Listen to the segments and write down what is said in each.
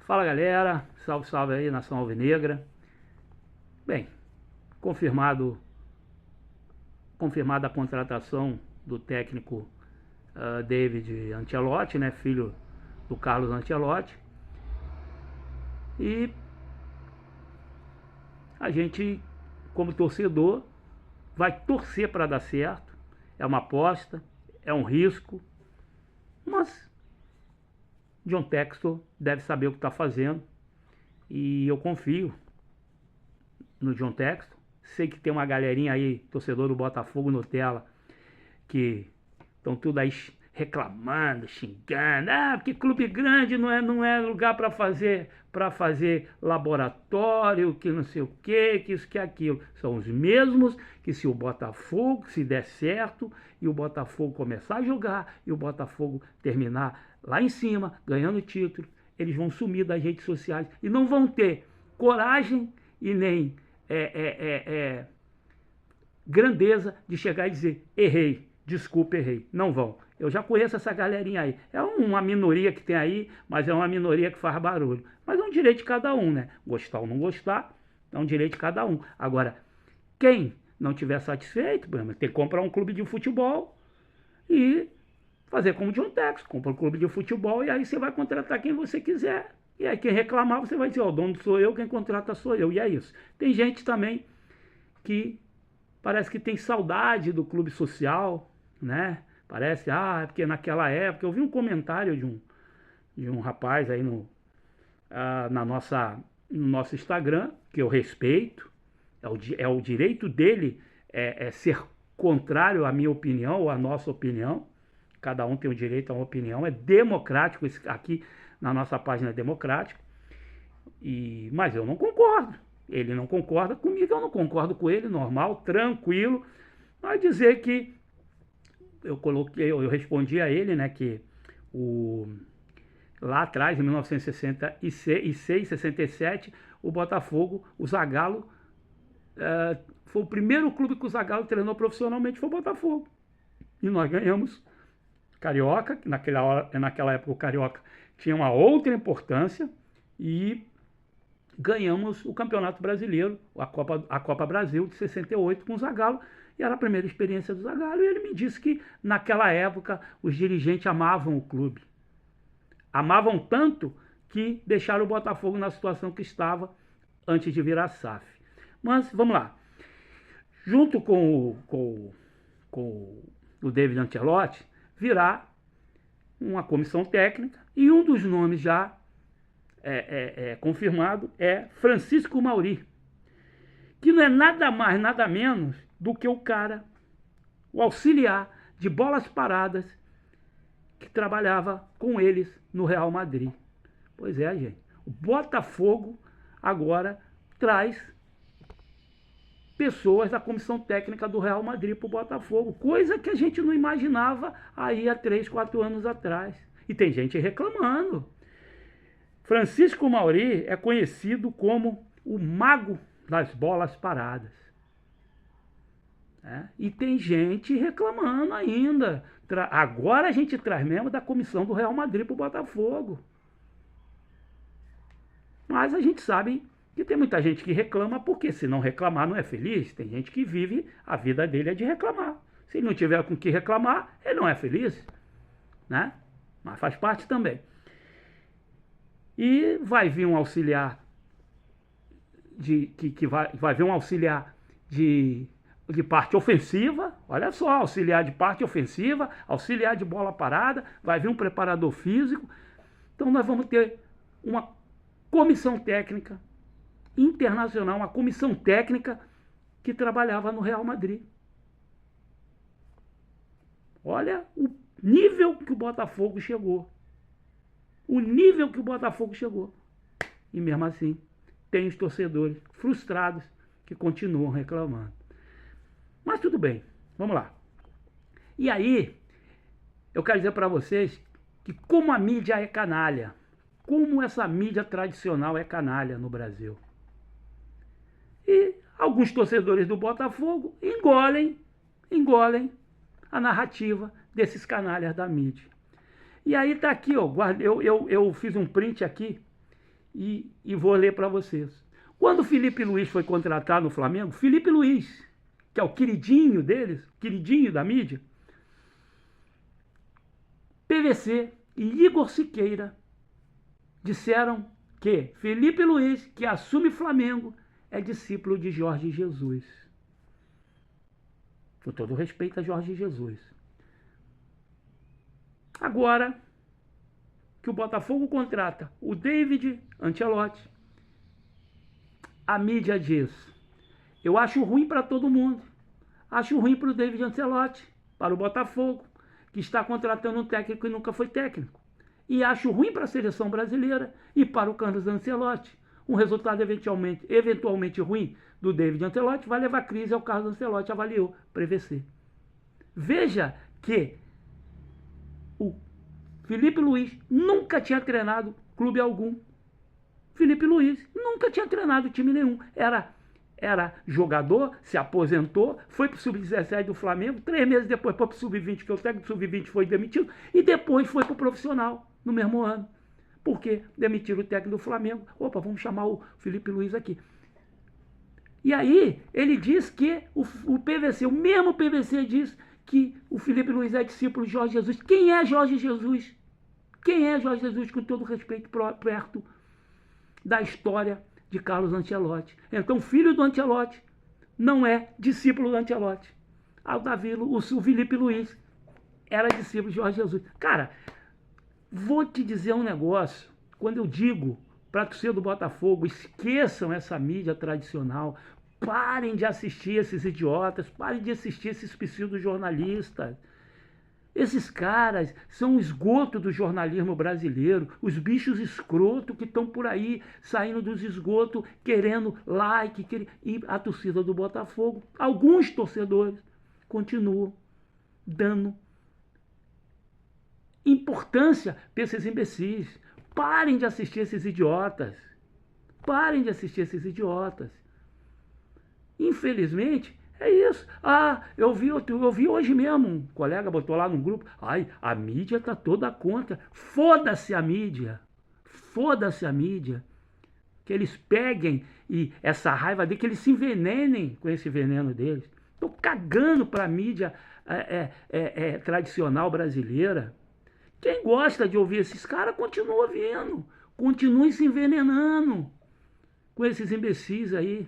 Fala galera, salve salve aí, nação alvinegra. Bem, confirmada a contratação do técnico David Ancelotti, né, filho do Carlos Ancelotti. E a gente, como torcedor, vai torcer para dar certo. É uma aposta, é um risco, mas John Textor deve saber o que está fazendo e eu confio no John Textor. Sei que tem uma galerinha aí, torcedor do Botafogo Nutella, que estão tudo aí reclamando, xingando. Porque clube grande não é lugar para fazer laboratório, que não sei o que isso, que aquilo. São os mesmos que se o Botafogo, se der certo, e o Botafogo começar a jogar, e o Botafogo terminar lá em cima, ganhando título, eles vão sumir das redes sociais e não vão ter coragem e nem grandeza de chegar e dizer: errei, desculpa, errei. Não vão. Eu já conheço essa galerinha aí. É uma minoria que tem aí, mas é uma minoria que faz barulho. Mas é um direito de cada um, né? Gostar ou não gostar, é um direito de cada um. Agora, quem não tiver satisfeito, tem que comprar um clube de futebol e fazer como o John Textor. Compra um clube de futebol e aí você vai contratar quem você quiser. E aí quem reclamar, você vai dizer: ó, o dono sou eu, quem contrata sou eu. E é isso. Tem gente também que parece que tem saudade do clube social, né? Parece, porque naquela época, eu vi um comentário de um rapaz aí no nosso Instagram, que eu respeito, é o direito dele ser contrário à minha opinião ou à nossa opinião. Cada um tem o direito a uma opinião, é democrático, aqui na nossa página é democrático, mas eu não concordo. Ele não concorda comigo, eu não concordo com ele, normal, tranquilo. Vai dizer que eu respondi a ele, né, que lá atrás, em 1966, 67, o Botafogo, o Zagallo, foi o primeiro clube que o Zagallo treinou profissionalmente, foi o Botafogo. E nós ganhamos Carioca, naquela época o Carioca tinha uma outra importância, e ganhamos o Campeonato Brasileiro, a Copa Brasil de 68 com o Zagallo, e era a primeira experiência do Zagallo, e ele me disse que naquela época os dirigentes amavam o clube. Amavam tanto que deixaram o Botafogo na situação que estava antes de virar SAF. Mas vamos lá. Junto com o David Ancelotti, virá uma comissão técnica, e um dos nomes já confirmado é Francisco Mauri, que não é nada mais, nada menos do que o auxiliar de bolas paradas que trabalhava com eles no Real Madrid. Pois é, gente. O Botafogo agora traz pessoas da comissão técnica do Real Madrid para o Botafogo, coisa que a gente não imaginava aí há 3, 4 anos atrás. E tem gente reclamando. Francisco Mauri é conhecido como o mago das bolas paradas. E tem gente reclamando ainda. Agora a gente traz mesmo da comissão do Real Madrid para o Botafogo. Mas a gente sabe que tem muita gente que reclama, porque se não reclamar não é feliz. Tem gente que vive, a vida dele é de reclamar. Se ele não tiver com o que reclamar, ele não é feliz, né? Mas faz parte também. E vai vir um auxiliar vai vir um auxiliar de parte ofensiva. Olha só, auxiliar de parte ofensiva, auxiliar de bola parada, vai vir um preparador físico. Então nós vamos ter uma comissão técnica internacional, uma comissão técnica que trabalhava no Real Madrid. Olha o nível que o Botafogo chegou. O nível que o Botafogo chegou. E mesmo assim, tem os torcedores frustrados que continuam reclamando. Mas tudo bem, vamos lá. E aí, eu quero dizer para vocês que como a mídia é canalha, como essa mídia tradicional é canalha no Brasil. E alguns torcedores do Botafogo engolem a narrativa desses canalhas da mídia. E aí tá aqui, ó, eu fiz um print aqui e vou ler para vocês. Quando o Felipe Luiz foi contratado no Flamengo, Felipe Luiz, que é o queridinho deles, queridinho da mídia, PVC e Igor Siqueira disseram que Felipe Luiz, que assume Flamengo, é discípulo de Jorge Jesus. Com todo respeito a Jorge Jesus. Agora que o Botafogo contrata o David Ancelotti, a mídia diz: eu acho ruim para todo mundo. Acho ruim para o David Ancelotti, para o Botafogo, que está contratando um técnico que nunca foi técnico. E acho ruim para a seleção brasileira e para o Carlos Ancelotti. Um resultado eventualmente ruim do David Ancelotti vai levar crise ao Carlos Ancelotti, avaliou PVC. Veja que o Felipe Luiz nunca tinha treinado clube algum. Felipe Luiz nunca tinha treinado time nenhum. Era jogador, se aposentou, foi para o Sub-17 do Flamengo, 3 meses depois foi para o Sub-20, que o técnico do Sub-20 foi demitido, e depois foi para o profissional, no mesmo ano. Por quê? Demitiram o técnico do Flamengo. Opa, vamos chamar o Felipe Luiz aqui. E aí, ele diz que o PVC, o mesmo PVC diz que o Felipe Luiz é discípulo de Jorge Jesus. Quem é Jorge Jesus? Quem é Jorge Jesus, com todo respeito, perto da história de Carlos Ancelotti? Então, filho do Ancelotti não é discípulo do Ancelotti. O Felipe Luiz era discípulo de Jorge Jesus. Cara, vou te dizer um negócio. Quando eu digo para a torcida do Botafogo, esqueçam essa mídia tradicional, parem de assistir esses idiotas, parem de assistir esses pseudo-jornalistas. Esses caras são o esgoto do jornalismo brasileiro, os bichos escroto que estão por aí saindo dos esgotos, querendo like, e a torcida do Botafogo, alguns torcedores, continuam dando importância para esses imbecis. Parem de assistir esses idiotas. Parem de assistir esses idiotas. Infelizmente, é isso. Eu vi hoje mesmo, um colega botou lá no grupo, a mídia tá toda contra. Foda-se a mídia. Foda-se a mídia. Que eles peguem e essa raiva dele, que eles se envenenem com esse veneno deles. Tô cagando pra mídia tradicional brasileira. Quem gosta de ouvir esses caras, continua ouvindo. Continue se envenenando com esses imbecis aí.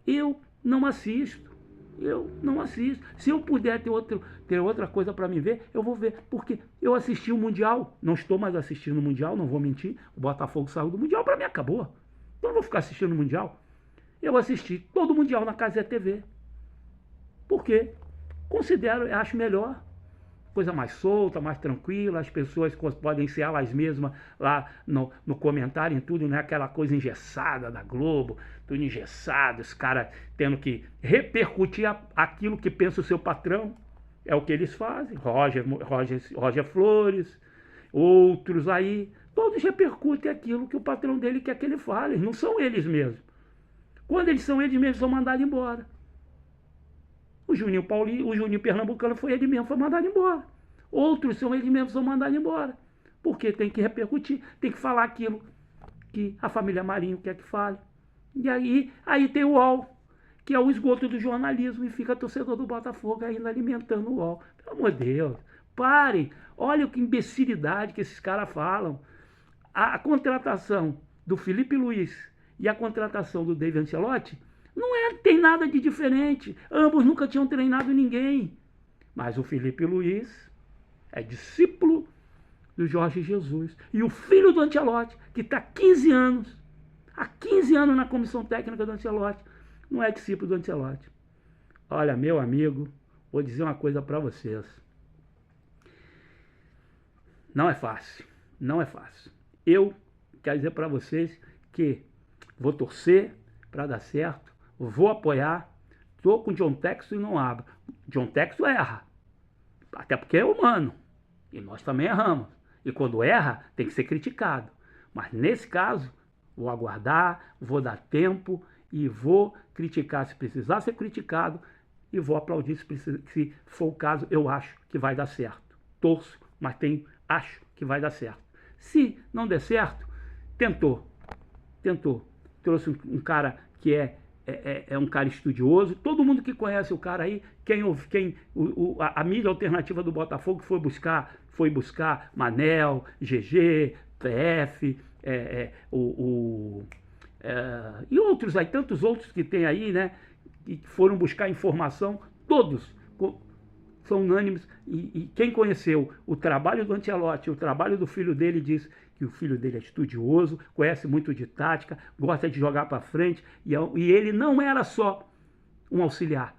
Eu não assisto. Se eu puder ter outra coisa para me ver, eu vou ver. Porque eu assisti o Mundial. Não estou mais assistindo o Mundial, não vou mentir. O Botafogo saiu do Mundial, para mim acabou. Eu não vou ficar assistindo o Mundial. Eu assisti todo o Mundial na Cazé TV. Por quê? Considero, acho melhor. Coisa mais solta, mais tranquila, as pessoas podem ser elas mesmas lá no comentário, em tudo, não é aquela coisa engessada da Globo, tudo engessado, os caras tendo que repercutir aquilo que pensa o seu patrão. É o que eles fazem. Roger Flores, outros aí, todos repercutem aquilo que o patrão dele quer que ele fale, não são eles mesmos. Quando eles são eles mesmos, são mandados embora. O Juninho Pernambucano foi ele mesmo, foi mandado embora. Outros são eles mesmos, são mandados embora. Porque tem que repercutir, tem que falar aquilo que a família Marinho quer que fale. E aí tem o UOL, que é o esgoto do jornalismo, e fica torcedor do Botafogo ainda alimentando o UOL. Pelo amor de Deus, parem. Olha que imbecilidade que esses caras falam. A contratação do Felipe Luiz e a contratação do David Ancelotti não tem nada de diferente. Ambos nunca tinham treinado ninguém. Mas o Felipe Luiz é discípulo do Jorge Jesus. E o filho do Ancelotti, que está há 15 anos na comissão técnica do Ancelotti, não é discípulo do Ancelotti. Olha, meu amigo, vou dizer uma coisa para vocês. Não é fácil. Não é fácil. Eu quero dizer para vocês que vou torcer para dar certo. Vou apoiar, estou com o John Textor e não abro. John Textor erra, até porque é humano, e nós também erramos. E quando erra, tem que ser criticado. Mas nesse caso, vou aguardar, vou dar tempo e vou criticar se precisar ser criticado e vou aplaudir se for o caso, eu acho que vai dar certo. Torço, mas acho que vai dar certo. Se não der certo, tentou. Trouxe um cara que é um cara estudioso. Todo mundo que conhece o cara aí, a mídia alternativa do Botafogo foi buscar Manel, GG, PF, e outros aí, tantos outros que tem aí, né? Que foram buscar informação, todos são unânimes, e quem conheceu o trabalho do Ancelotti, o trabalho do filho dele, diz que o filho dele é estudioso, conhece muito de tática, gosta de jogar para frente, e ele não era só um auxiliar,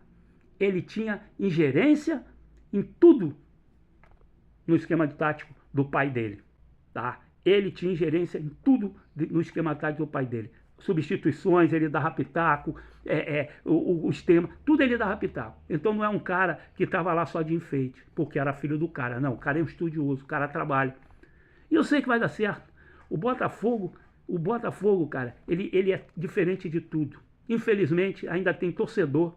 ele tinha ingerência em tudo no esquema tático do pai dele, tá? Ele tinha ingerência em tudo no esquema tático do pai dele. Substituições, ele dava pitaco, o esquema, tudo ele dava pitaco. Então não é um cara que estava lá só de enfeite, porque era filho do cara. Não, o cara é um estudioso, o cara trabalha. E eu sei que vai dar certo. O Botafogo, cara, ele é diferente de tudo. Infelizmente, ainda tem torcedor.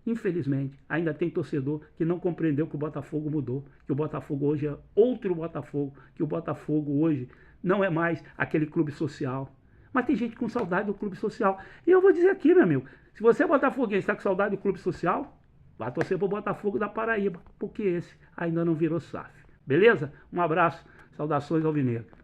Infelizmente, ainda tem torcedor que não compreendeu que o Botafogo mudou, que o Botafogo hoje é outro Botafogo, que o Botafogo hoje não é mais aquele clube social. Mas tem gente com saudade do clube social. E eu vou dizer aqui, meu amigo, se você é botafoguense e está com saudade do clube social, vá torcer para o Botafogo da Paraíba, porque esse ainda não virou SAF. Beleza? Um abraço, saudações alvinegras.